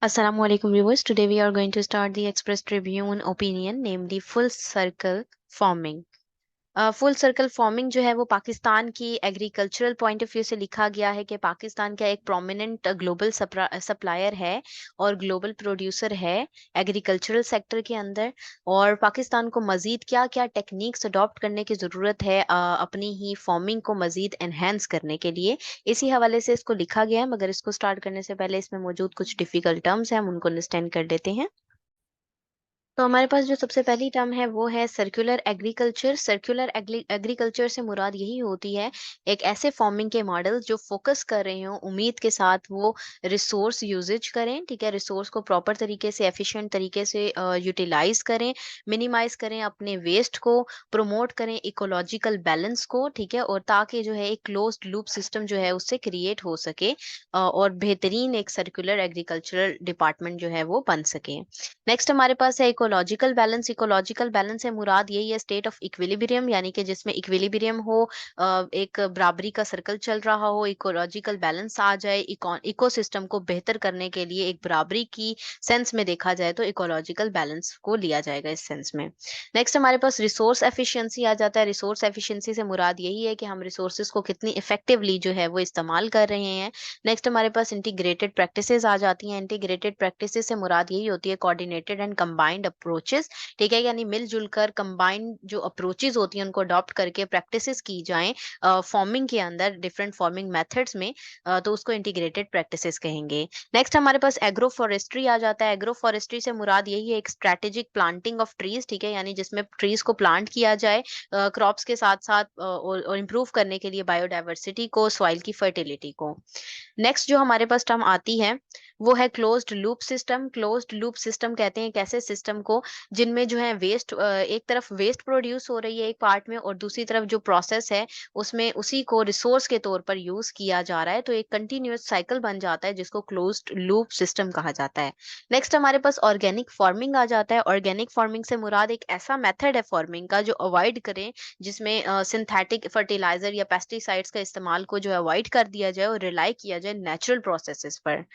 Assalamu alaikum viewers. Today we are going to start the Express Tribune opinion, namely full circle forming. Full circle forming जो है वो पाकिस्तान की agricultural point of view से लिखा गया है कि पाकिस्तान का एक प्रोमिनेंट ग्लोबल सप्लायर है और ग्लोबल प्रोड्यूसर है एग्रीकल्चरल सेक्टर के अंदर। और पाकिस्तान को मजीद क्या क्या टेक्निक्स अडॉप्ट करने की ज़रूरत है अपनी ही फार्मिंग को मजीद एनहेंस करने के लिए। इसी हवाले से इसको लिखा गया है, मगर इसको स्टार्ट करने से पहले इसमें मौजूद कुछ डिफिकल्ट टर्म्स हैं, हम उनको अंडरस्टैंड कर लेते हैं। तो हमारे पास जो सबसे पहली टर्म है वो है सर्कुलर एग्रीकल्चर। सर्कुलर एग्रीकल्चर से मुराद यही होती है एक ऐसे फार्मिंग के मॉडल जो फोकस कर रहे हो उम्मीद के साथ वो रिसोर्स यूजेज करें, ठीक है, रिसोर्स को प्रॉपर तरीके से एफिशिएंट तरीके से यूटिलाइज करें, मिनिमाइज करें अपने वेस्ट को, प्रमोट करें इकोलॉजिकल बैलेंस को, ठीक है, और ताकि जो है एक क्लोज्ड लूप सिस्टम जो है उससे क्रिएट हो सके और बेहतरीन एक सर्कुलर एग्रीकल्चरल डिपार्टमेंट जो है वो बन सके। नेक्स्ट हमारे पास है इकोलॉजिकल बैलेंस। इकोलॉजिकल बैलेंस से मुराद यही है स्टेट ऑफ इक्विलिब्रियम, यानी कि जिसमें इक्विलिब्रियम हो, एक बराबरी का सर्कल चल रहा हो, इकोलॉजिकल बैलेंस आ जाए, इकोसिस्टम को बेहतर करने के लिए एक बराबरी की सेंस में देखा जाए तो इकोलॉजिकल बैलेंस को लिया जाएगा इस सेंस में। नेक्स्ट हमारे पास रिसोर्स एफिशिएंसी आ जाता है। रिसोर्स एफिशिएंसी से मुराद यही है कि हम रिसोर्सेज को कितनी इफेक्टिवली जो है वो इस्तेमाल कर रहे हैं। नेक्स्ट हमारे पास इंटीग्रेटेड प्रैक्टिसेस आ जाती हैं। इंटीग्रेटेड प्रैक्टिसेस से मुराद यही होती है कोऑर्डिनेटेड एंड कंबाइंड अप्रोचेस, ठीक है, यानी मिलजुल कर कंबाइंड जो अप्रोचेस होती हैं उनको अडॉप्ट करके प्रैक्टिसेस की जाएं फार्मिंग के अंदर डिफरेंट फार्मिंग मेथड्स में, तो उसको इंटीग्रेटेड प्रैक्टिसेस कहेंगे। नेक्स्ट हमारे पास एग्रो फॉरेस्ट्री आ जाता है। एग्रो फॉरेस्ट्री से मुराद यही है एक स्ट्रेटेजिक प्लांटिंग ऑफ ट्रीज, ठीक है, यानी जिसमें ट्रीज को प्लांट किया जाए क्रॉप्स के साथ साथ और इम्प्रूव करने के लिए बायोडाइवर्सिटी को, सॉइल की फर्टिलिटी को। नेक्स्ट जो हमारे पास टर्म आती है वो है closed loop system. Closed loop system कहते हैं एक ऐसे सिस्टम को जिनमें जो है वेस्ट, एक तरफ वेस्ट प्रोड्यूस हो रही है एक पार्ट में और दूसरी तरफ जो प्रोसेस है उसमें उसी को रिसोर्स के तौर पर यूज किया जा रहा है, तो एक कंटिन्यूअस साइकिल बन जाता है जिसको क्लोज्ड लूप सिस्टम कहा जाता है। नेक्स्ट हमारे पास ऑर्गेनिक फार्मिंग आ जाता है। ऑर्गेनिक फार्मिंग से मुराद एक ऐसा मेथड है फार्मिंग का जो अवॉइड करें, जिसमें सिंथेटिक फर्टिलाइजर या पेस्टिसाइड्स का इस्तेमाल को जो है अवॉइड कर दिया जाए और रिलाई किया जाए नेचुरल प्रोसेसेस पर।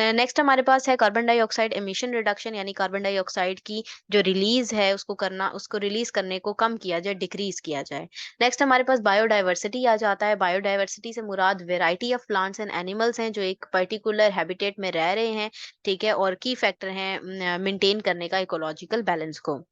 नेक्स्ट हमारे पास है कार्बन डाइऑक्साइड एमिशन रिडक्शन, यानी कार्बन डाइऑक्साइड की जो रिलीज है उसको रिलीज करने को कम किया जाए, डिक्रीज किया जाए। नेक्स्ट हमारे पास बायोडाइवर्सिटी आ जाता है। बायोडाइवर्सिटी से मुराद variety of plants and animals हैं जो एक पर्टिकुलर हैबिटेट में रह रहे हैं, ठीक है, और की फैक्टर हैं मेंटेन करने का इकोलॉजिकल बैलेंस को।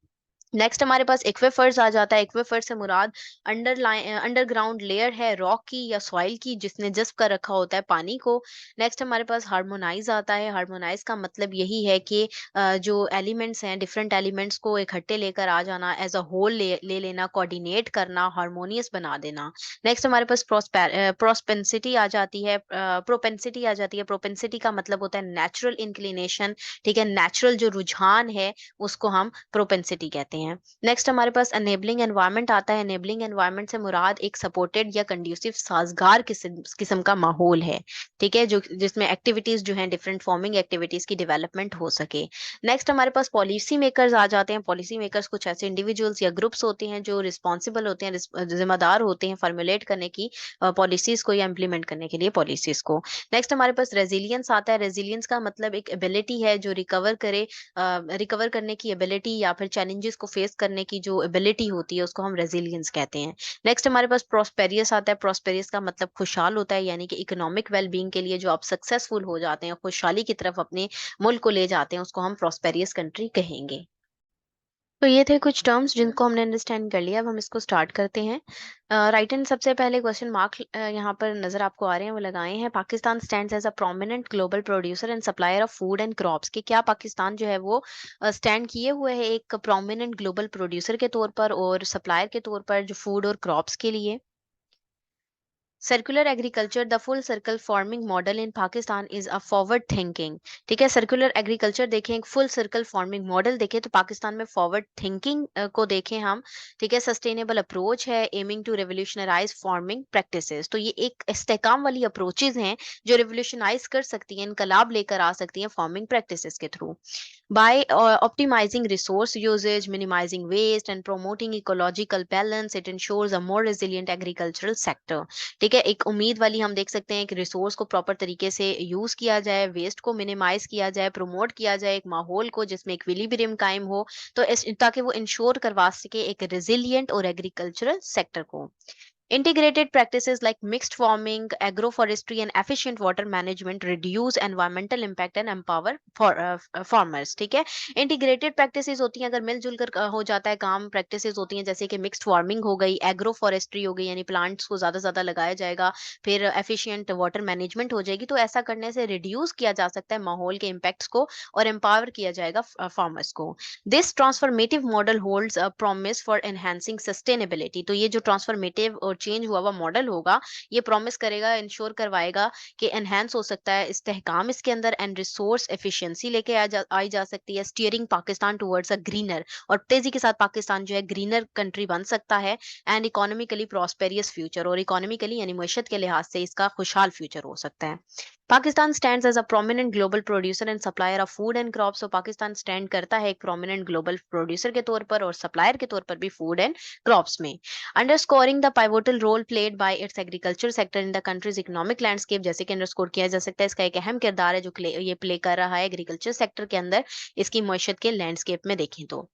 नेक्स्ट हमारे पास एक्वेफर्स आ जाता है। एक्वेफर से मुराद अंडरग्राउंड लेयर है रॉक की या सॉइल की जिसने जस्प कर रखा होता है पानी को। नेक्स्ट हमारे पास हार्मोनाइज आता है। हार्मोनाइज का मतलब यही है कि जो एलिमेंट्स हैं डिफरेंट एलिमेंट्स को इकट्ठे लेकर आ जाना, एज अ होल ले लेना, कोऑर्डिनेट करना, हार्मोनियस बना देना। नेक्स्ट हमारे पास प्रोस्पेंसिटी आ जाती है। प्रोपेंसिटी आ जाती है। प्रोपेंसिटी का मतलब होता है नेचुरल इंक्लिनेशन, ठीक है, नेचुरल जो रुझान है उसको हम प्रोपेंसिटी कहते हैं। नेक्स्ट हमारे पास अनेबलिंग एनवायरनमेंट आता है। अनेबलिंग एनवायरनमेंट से मुराद एक सपोर्टेड या कंड्यूसिव साजगार किस्म का माहौल है, ठीक है, जो जिसमें एक्टिविटीज जो हैं डिफरेंट फार्मिंग एक्टिविटीज की डेवलपमेंट हो सके। नेक्स्ट हमारे पास पॉलिसी मेकर्स आ जाते हैं। पॉलिसी मेकर्स कुछ ऐसे इंडिविजुअल्स या ग्रुप्स होते हैं जो रिस्पॉन्सिबल होते हैं, जिम्मेदार होते हैं फॉर्मुलेट करने की पॉलिसीज को या इम्प्लीमेंट करने के लिए पॉलिसीज को। नेक्स्ट हमारे पास रेजिलियंस आता है। रेजिलियंस का मतलब एक एबिलिटी है जो रिकवर करे, रिकवर करने की एबिलिटी या फिर चैलेंजेस को फेस करने की जो एबिलिटी होती है उसको हम रेजिलियंस कहते हैं। नेक्स्ट हमारे पास प्रोस्पेरियस आता है। प्रोस्पेरियस का मतलब खुशहाल होता है, यानी कि इकोनॉमिक वेलबींग के लिए जो आप सक्सेसफुल हो जाते हैं, खुशहाली की तरफ अपने मुल्क को ले जाते हैं, उसको हम प्रोस्पेरियस कंट्री कहेंगे। तो ये थे कुछ टर्म्स जिनको हमने अंडरस्टैंड कर लिया। अब हम इसको स्टार्ट करते हैं। राइट एंड सबसे पहले क्वेश्चन मार्क यहाँ पर नजर आपको आ रहे हैं, वो लगाए हैं। Pakistan stands as a prominent global producer and supplier of food and crops, कि क्या पाकिस्तान जो है वो स्टैंड किए हुए है एक प्रोमिनेंट ग्लोबल प्रोड्यूसर के तौर पर और सप्लायर के तौर पर जो फूड और क्रॉप्स के लिए। Circular agriculture the full circle farming model in Pakistan is a forward thinking, ठीक है, सर्कुलर एग्रीकल्चर देखें, एक फुल सर्कल फार्मिंग मॉडल देखें तो पाकिस्तान में फॉरवर्ड थिंकिंग को देखें हम, ठीक है, सस्टेनेबल अप्रोच है, aiming to revolutionise farming practices, तो ये एक इस्तेकाम वाली अप्रोचेज हैं जो रेवोल्यूशनाइज कर सकती हैं, इनकलाब लेकर आ सकती हैं फार्मिंग प्रैक्टिसेस के through. By optimizing resource usage, minimizing waste, and promoting ecological balance, it ensures a more resilient agricultural sector. ठीक ठीक है, एक उम्मीद वाली हम देख सकते हैं कि रिसोर्स को प्रॉपर तरीके से यूज किया जाए, वेस्ट को मिनिमाइज किया जाए, प्रमोट किया जाए एक माहौल को जिसमें इक्विलिब्रियम कायम हो, तो ताकि वो इंश्योर करवा सके एक रेजिलिएंट और एग्रीकल्चरल सेक्टर को। Integrated practices like mixed farming, agroforestry, and efficient water management reduce environmental impact and empower farmers. ठीक है, इंटीग्रेटेड प्रैक्टिसेस होती हैं, अगर मिलजुल कर हो जाता है काम, प्रैक्टिसेस होती हैं जैसे कि मिक्स्ड फार्मिंग हो गई, एग्रो फॉरेस्ट्री हो गई, यानी प्लांट्स को ज्यादा ज्यादा लगाया जाएगा, फिर एफिशिएंट वाटर मैनेजमेंट हो जाएगी। तो ऐसा करने से रिड्यूस किया जा सकता है माहौल के इम्पैक्ट्स को और एम्पावर किया जाएगा फार्मर्स को। This transformative model holds a promise for enhancing sustainability. तो ये जो ट्रांसफॉर्मेटिव और चेंज हुआ हुआ मॉडल होगा, ये प्रॉमिस करेगा, इंश्योर करवाएगा कि एनहांस हो सकता है इस्तेहकाम इसके अंदर, एंड रिसोर्स एफिशिएंसी लेके आई जा सकती है, steering Pakistan towards a greener, और तेजी के साथ पाकिस्तान जो है ग्रीनर कंट्री बन सकता है, एंड इकोनॉमिकली प्रॉस्पेरियस फ्यूचर, और इकोनॉमिकली यानी मैशत के लिहाज से इसका खुशहाल फ्यूचर हो सकता है। Pakistan stands as a prominent global producer and supplier of food and crops. तो पाकिस्तान स्टैंड करता है एक प्रोमिनेंट ग्लोबल प्रोड्यूसर के तौर पर और सप्लायर के तौर पर भी फूड एंड क्रॉप्स में। Underscoring the pivotal role played by its agriculture sector in the country's economic landscape, जैसे कि अंडरस्कोर किया जा सकता है, इसका एक अहम किरदार है जो ये प्ले कर रहा है एग्रीकल्चर सेक्टर के अंदर, इसकी मईशत के लैंडस्केप में देखें तो।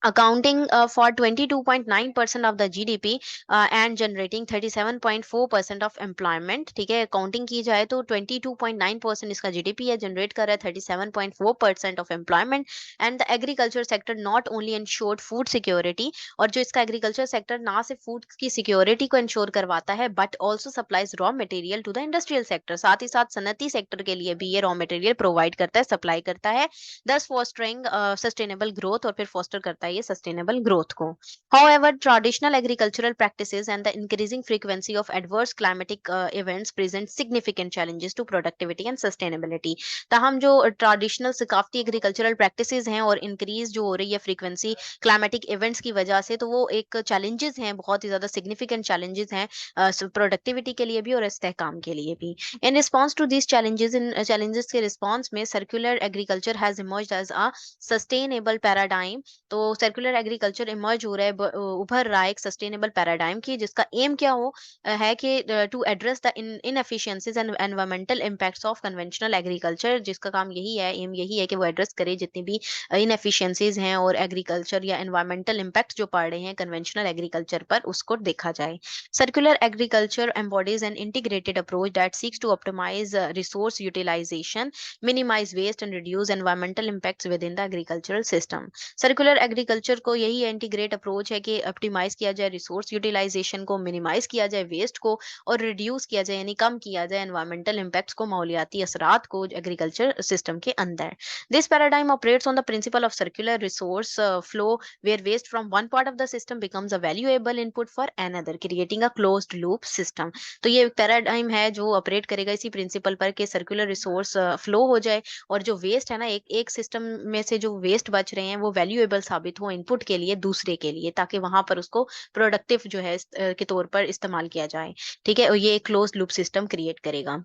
Accounting for 22.9% of the GDP and generating 37.4% of employment। ठीक है, अकाउंटिंग की जाए तो 22.9% इसका जीडीपी है, जनरेट कर रहा है 37.4% of employment. And the agriculture sector not only insured food security, और जो इसका एग्रीकल्चर सेक्टर ना सिर्फ फूड की सिक्योरिटी को इंश्योर करवाता है but also supplies raw material to the industrial sector, साथ ही साथ सनती सेक्टर के लिए भी ये रॉ मटेरियल प्रोवाइड करता है, सप्लाई करता है, दस फॉस्टरिंग सस्टेनेबल ग्रोथ, और फिर फॉस्टर करता है ये सस्टेनेबल ग्रोथ को। However, traditional agricultural practices and the increasing frequency of adverse climatic events present significant challenges to productivity and sustainability। ताहम जो ट्रेडिशनल सकाफती एग्रीकल्चरल प्रैक्टिसेस हैं और इंक्रीज जो हो रही है फ्रीक्वेंसी क्लाइमेटिक इवेंट्स की वजह से, तो वो एक चैलेंजेस हैं, बहुत ही ज्यादा सिग्निफिकेंट चैलेंजेस हैं प्रोडक्टिविटी के लिए भी और इस्तेहकाम के लिए भी। In response to this challenges, इन चैलेंजेस के रिस्पॉन्स में circular agriculture has emerged as a sustainable paradigm. तो सर्कुलर एग्रीकल्चर इमर्ज हो रहा है, उभर रहा है एक सस्टेनेबल पैराडाइम की, जिसका एम क्या हो है कि to address the inefficiencies and environmental impacts of conventional agriculture, जिसका काम यही है, एम यही है कि वो एड्रेस करे जितनी भी इनएफिशिएंसीज हैं और एग्रीकल्चर या एनवायरमेंटल इम्पैक्ट जो पड़ रहे हैं कन्वेंशनल एग्रीकल्चर पर, उसको देखा जाए। Circular agriculture embodies an integrated approach that seeks to optimize resource utilization, minimize waste and reduce environmental impacts within the agricultural system। Circular agriculture को यही इंटीग्रेट अप्रोच है कि ऑप्टिमाइज किया जाए रिसोर्स यूटिलाइजेशन को, मिनिमाइज किया जाए वेस्ट को, और रिड्यूस किया जाए यानी कम किया जाए एनवायरमेंटल इम्पैक्ट्स को, माहौलियाती असरात को एग्रीकल्चर सिस्टम के अंदर। This paradigm operates on the principle of circular resource flow where waste from one part of the system becomes a valuable input for another, creating a closed loop system. तो ये paradigm है जो operate करेगा इसी principal पर कि circular resource flow हो जाए, और जो वेस्ट है ना, एक एक सिस्टम में से जो वेस्ट बच रहे हैं वो वैल्यूएबल साबित हो इनपुट के लिए दूसरे के लिए, ताकि वहां पर उसको प्रोडक्टिव जो है के तौर पर इस्तेमाल किया जाए। ठीक है, और ये एक क्लोज लूप सिस्टम क्रिएट करेगा।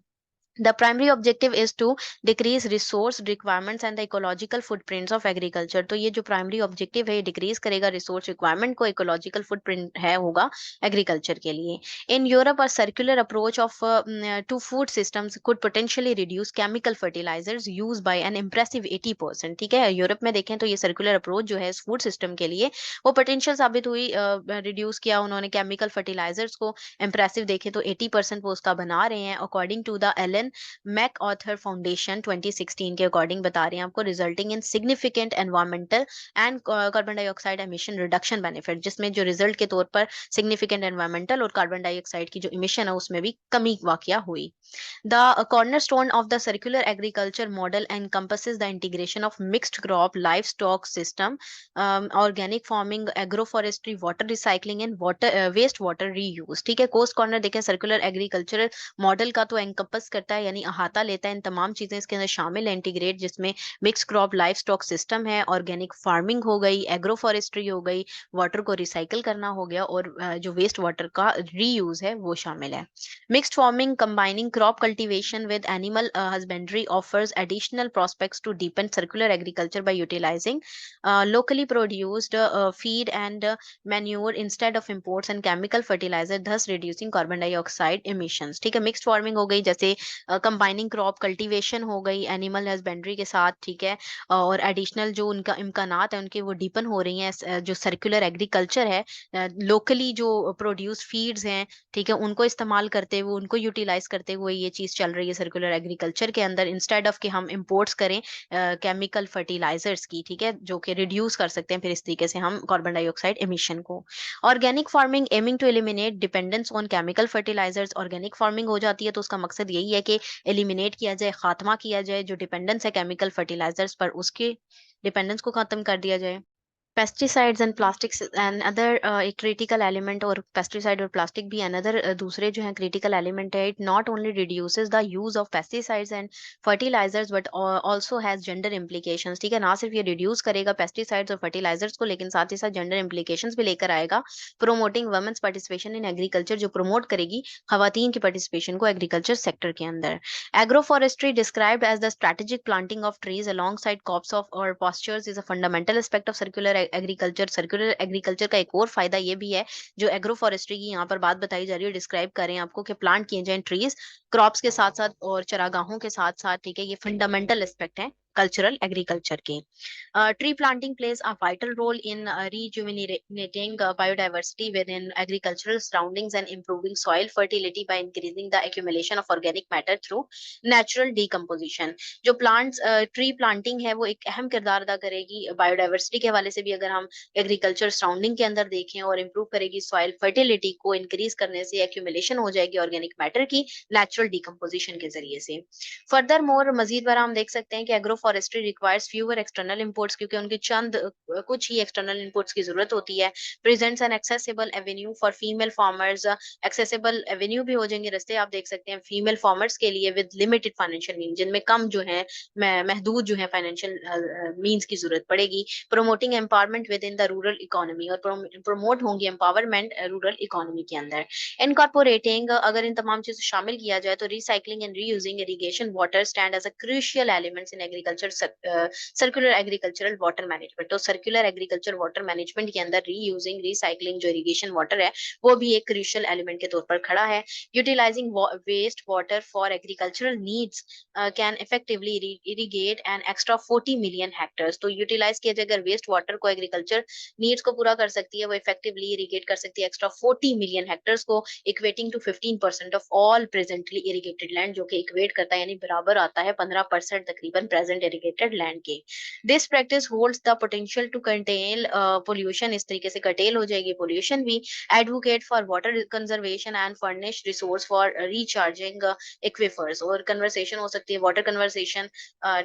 The primary objective is to decrease resource requirements and the ecological footprints of agriculture। तो ये जो primary objective है, ये decrease करेगा resource requirement को, ecological footprint है होगा agriculture के लिए। In Europe, a circular approach of to food systems could potentially reduce chemical fertilizers used by an impressive 80%। ठीक है, यूरोप में देखें तो ये circular approach जो है फूड सिस्टम के लिए वो पोटेंशियल साबित हुई, रिड्यूस किया उन्होंने केमिकल फर्टिलाइजर्स को, इम्प्रेसिव देखें तो 80% वो उसका बना रहे हैं, according to the Ellen MacArthur Foundation 2016 के अकॉर्डिंग बता रहे हैं आपको, resulting in significant environmental and carbon dioxide emission reduction benefit, जिसमें जो रिजल्ट के तौर पर सिग्निफिकेंट एनवायरमेंटल और कार्बन डाइऑक्साइड की जो इमिशन है उसमें भी कमी वाकया हुई। The cornerstone of the circular agriculture model encompasses the integration of mixed crop, livestock system, organic farming, agroforestry, water recycling and waste water reuse। ठीक है, कोस्ट कॉर्नर देखें सर्कुलर एग्रीकल्चरल मॉडल का तो एनकम्पस करता लेता है यानी अहाता लेता है, इन तमाम चीजें इसके अंदर शामिल है इंटीग्रेट, जिसमें mix crop life stock system है, ऑर्गेनिक फार्मिंग हो गई, एग्रो फॉरेस्ट्री हो गई, वाटर को रिसाइकल करना हो गया, और जो वेस्ट वाटर का रीयूज है वो शामिल है। Mixed farming combining crop cultivation with animal husbandry offers additional prospects to deepen circular agriculture by utilizing locally produced feed and manure instead of imports and chemical fertilizer, thus reducing carbon dioxide emissions। ठीक है, mixed farming हो गई, जैसे combining crop cultivation हो गई animal husbandry के साथ, ठीक है, और एडिशनल जो उनका इम्कानात है उनके वो डीपन हो रही हैं। जो सर्कुलर एग्रीकल्चर है, लोकली जो प्रोड्यूस फीड्स हैं, ठीक है, उनको इस्तेमाल करते हुए, उनको यूटिलाइज करते हुए ये चीज चल रही है सर्कुलर एग्रीकल्चर के अंदर, इंस्टेड ऑफ कि हम इंपोर्ट्स करें केमिकल फर्टिलाइजर्स की, ठीक है, जो कि रिड्यूस कर सकते हैं फिर इस तरीके से हम कार्बन डाइऑक्साइड एमिशन को। Organic farming aiming to eliminate dependence on chemical fertilisers, organic farming हो जाती है तो उसका मकसद यही है कि एलिमिनेट किया जाए, खात्मा किया जाए जो डिपेंडेंस है केमिकल फर्टिलाइजर्स पर, उसके डिपेंडेंस को खत्म कर दिया जाए। Pesticides and plastics and other, एक क्रिटिकल एलिमेंट, और पेस्टिसाइड और प्लास्टिक भी अनदर दूसरे जो है क्रिटिकल एलिमेंट है। It not only reduces the use of pesticides and fertilisers but also has gender implications. ठीक है, ना सिर्फ ये रिड्यूस करेगा पेस्टिसाइड्स और फर्टिलाइजर्स को, लेकिन साथ ही साथ जेंडर इम्प्लीकेशंस भी लेकर आएगा। Promoting women's participation in agriculture, जो प्रमोट करेगी खवातीन की पार्टिसिपेशन को एग्रीकल्चर सेक्टर के अंदर। Agroforestry, described as the strategic planting of trees alongside crops of or pastures, is a fundamental aspect of circular agriculture। Circular agriculture का एक और फायदा ये भी है, जो एग्रोफॉरेस्ट्री की यहाँ पर बात बताई जा रही है, डिस्क्राइब करें आपको, कि प्लांट किए जाएं ट्रीज क्रॉप्स के साथ साथ और चरागाहों के साथ साथ, ठीक है, ये फंडामेंटल एस्पेक्ट है कल्चरल एग्रीकल्चर के। Tree planting plays a vital role in rejuvenating biodiversity within agricultural surroundings and improving soil fertility by increasing the accumulation of organic matter through natural decomposition। जो प्लांट्स ट्री प्लांटिंग है वो एक अहम किरदार अदा करेगी biodiversity के हवाले से भी, अगर हम एग्रीकल्चर सराउंडिंग के अंदर देखें, और इम्प्रूव करेगी सॉइल फर्टिलिटी को, इंक्रीज करने से एक्यूमुलेशन हो जाएगी ऑर्गेनिक मैटर की नेचुरल डिकम्पोजिशन के जरिए से। फर्दर मोर मजीद बार हम देख सकते हैं कि agro forestry requires fewer external imports, क्योंकि उनके चंद कुछ ही एक्सटर्नल इंपोर्ट्स की जरूरत होती है। Presents an accessible avenue for female farmers, accessible avenue भी हो जाएंगे रास्ते, आप देख सकते हैं फीमेल फार्मर्स के लिए विद लिमिटेड फाइनेंशियल मीन, जिनमें कम जो है महदूद जो है फाइनेंशियल मीन्स की जरूरत पड़ेगी। Promoting empowerment with in the rural economy, और प्रोमोट होंगी एम्पावरमेंट रूरल इकोनॉमी के अंदर। इनकॉर्पोरेटिंग, अगर इन तमाम चीजों शामिल किया जाए तो recycling and reusing irrigation water stand as a crucial elements in agriculture circular agricultural water management. तो सर्कुलर एग्रीकल्चर वाटर मैनेजमेंट के अंदर रीयूजिंग रिसाइकलिंग जो इरिगेशन वाटर है वो भी एक क्रूशियल एलिमेंट के तौर पर खड़ा है। Utilising waste water for agricultural needs can effectively irrigate an extra 40 million hectares. तो यूटिलाइज किया जाए अगर वेस्ट वाटर को, एग्रीकल्चर नीड्स को पूरा कर सकती है, वो इफेक्टिवली इरिगेट कर सकती है एक्स्ट्रा 40 मिलियन हेक्टर्स को, equating to 15% of all presently irrigated land, जो कि इक्वेट करता है यानी बराबर आता है 15% तकरीबन प्रेजेंट इरिगेटेड लैंड के। This practice holds the potential to contain pollution, इस तरीके से कर्टेल हो जाएगी पोल्यूशन भी। Advocate for water conservation and furnish resource for recharging aquifers, और कन्वर्सेशन हो सकती है वाटर कन्वर्सेशन,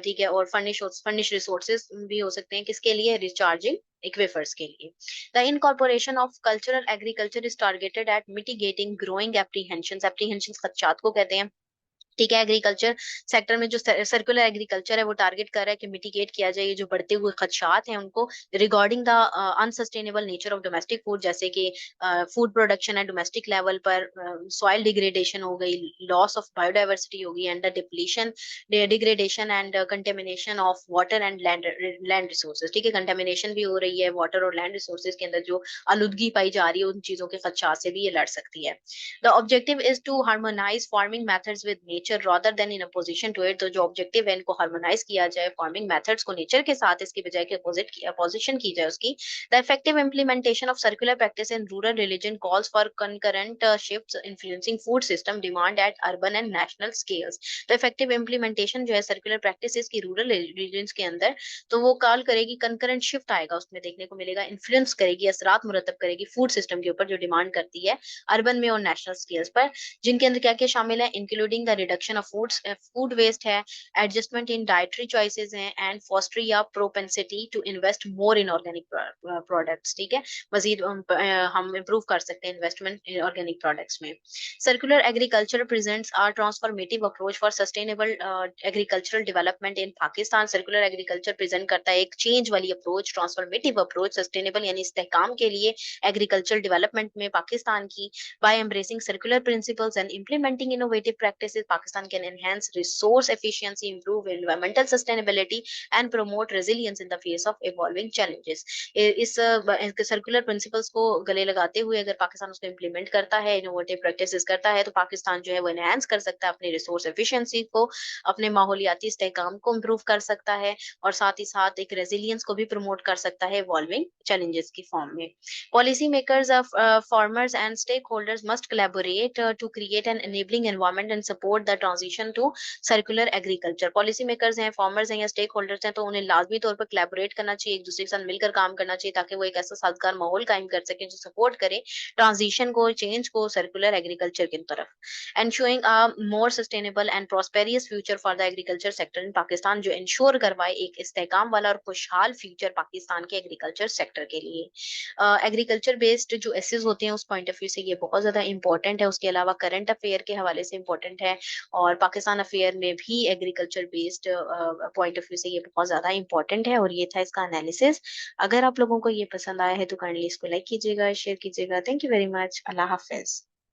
ठीक है, और फर्निश रिसोर्सेज भी हो सकते हैं, किसके लिए, रिचार्जिंग एक्विफर्स के लिए। The incorporation of cultural agriculture is targeted at mitigating growing apprehensions। apprehensions खदशात को कहते हैं, ठीक है। एग्रीकल्चर सेक्टर में जो सर्कुलर एग्रीकल्चर है वो टारगेट कर रहा है कि मिटिगेट किया जाए ये जो बढ़ते हुए खदशात हैं उनको, regarding the unsustainable nature of domestic food, जैसे कि फूड प्रोडक्शन है डोमेस्टिक लेवल पर, सॉइल डिग्रेडेशन हो गई, लॉस ऑफ बायोडाइवर्सिटी होगी, and the depletion degradation and contamination of water and land resources. ठीक है, कंटेमिनेशन भी हो रही है वाटर और लैंड रिसोर्सेज के अंदर, जो आलूदगी पाई जा रही है उन चीजों के खदशात से भी ये लड़ सकती है। The objective is to harmonise farming methods with nature rather than in opposition to it। तो जो ऑब्जेक्टिव है इनको हार्मोनाइज किया जाए फार्मिंग मेथड्स को नेचर के साथ, इसकी बजाय के अपोजिशन की जाए उसकी। The effective implementation of circular practice in rural religion calls for concurrent shifts influencing food system demand eight urban and national scales. तो इफेक्टिव इम्प्लीमेंटेशन जो है सर्कुलर प्रैक्टिसेस की रूरल रीजन्स के अंदर, तो वो कॉल करेगी कंकरेंट शिफ्ट आएगा उसमें देखने को मिलेगा, इन्फ्लुएंस करेगी, असरात मुरतब करेगी फूड सिस्टम के ऊपर जो डिमांड करती है अर्बन में और नेशनल स्केल्स पर, जिनके अंदर क्या क्या शामिल है, including the reduction of food waste है, एडजस्टमेंट इन डाइटरी चॉइसेस हैं, एंड फॉस्टर या propensity to invest more in organic products. ठीक है, मजीद हम इम्प्रूव कर सकते हैं इन्वेस्टमेंट इन ऑर्गेनिक प्रोडक्ट्स में। Circular agriculture presents are transformative approach for sustainable agricultural development in Pakistan. Circular agriculture present करता है एक चेंज वाली अप्रोच, ट्रांसफॉर्मेटिव अप्रोच सस्टेनेबल यानी इस्तेहकाम के लिए एग्रीकल्चर डेवलपमेंट में पाकिस्तान की। By embracing circular principles and implementing innovative practices, Pakistan can enhance resource efficiency, improve environmental sustainability and promote resilience in the face of evolving challenges। इस circular principles को गले लगाते हुए अगर पाकिस्तान उसको इम्प्लीमेंट करता है, इनोवेटिव प्रैक्टिसेस करता है, तो पाकिस्तान जो है वो एनहांस कर सकता है अपनी रिसोर्स एफिशिएंसी को, अपने माहौलियाती इस्तेहकाम को इम्प्रूव कर सकता है, और साथ ही साथ एक रेजिलियंस को भी प्रमोट कर सकता है इवॉल्विंग चैलेंजेस की फॉर्म में। Policy makers of farmers and stakeholders must collaborate to create an enabling environment and support the transition to circular agriculture. Policy makers हैं, फार्मर्स हैं या स्टेक होल्डर्स हैं, तो उन्हें लाजमी तौर पर कोलैबोरेट करना चाहिए, एक दूसरे के साथ मिलकर काम करना चाहिए, ताकि वो एक ऐसा साजगार माहौल कायम कर सके जो सपोर्ट करे ट्रांजिशन को, चेंज को सर्कुलर एग्रीकल्चर की तरफ। ensuring a more sustainable and prosperous future for the agriculture sector in Pakistan, जो इंश्योर करवाए एक इस्तेहकाम वाला और खुशहाल फ्यूचर पाकिस्तान के एग्रीकल्चर सेक्टर के लिए। एग्रीकल्चर बेस्ड जो एसेस होते हैं उस पॉइंट ऑफ व्यू से ये बहुत ज़्यादा इंपॉर्टेंट है, उसके अलावा करंट अफेयर के हवाले से इंपॉर्टेंट है, और पाकिस्तान अफेयर में भी agriculture based point of view से ये बहुत ज़्यादा इंपॉर्टेंट है, और ये था इसका एनालिसिस। अगर आप लोगों को ये पसंद आया है तो काइंडली इसको लाइक कीजिएगा, शेयर कीजिएगा। Thank you very much. अल्लाह हाफिज़।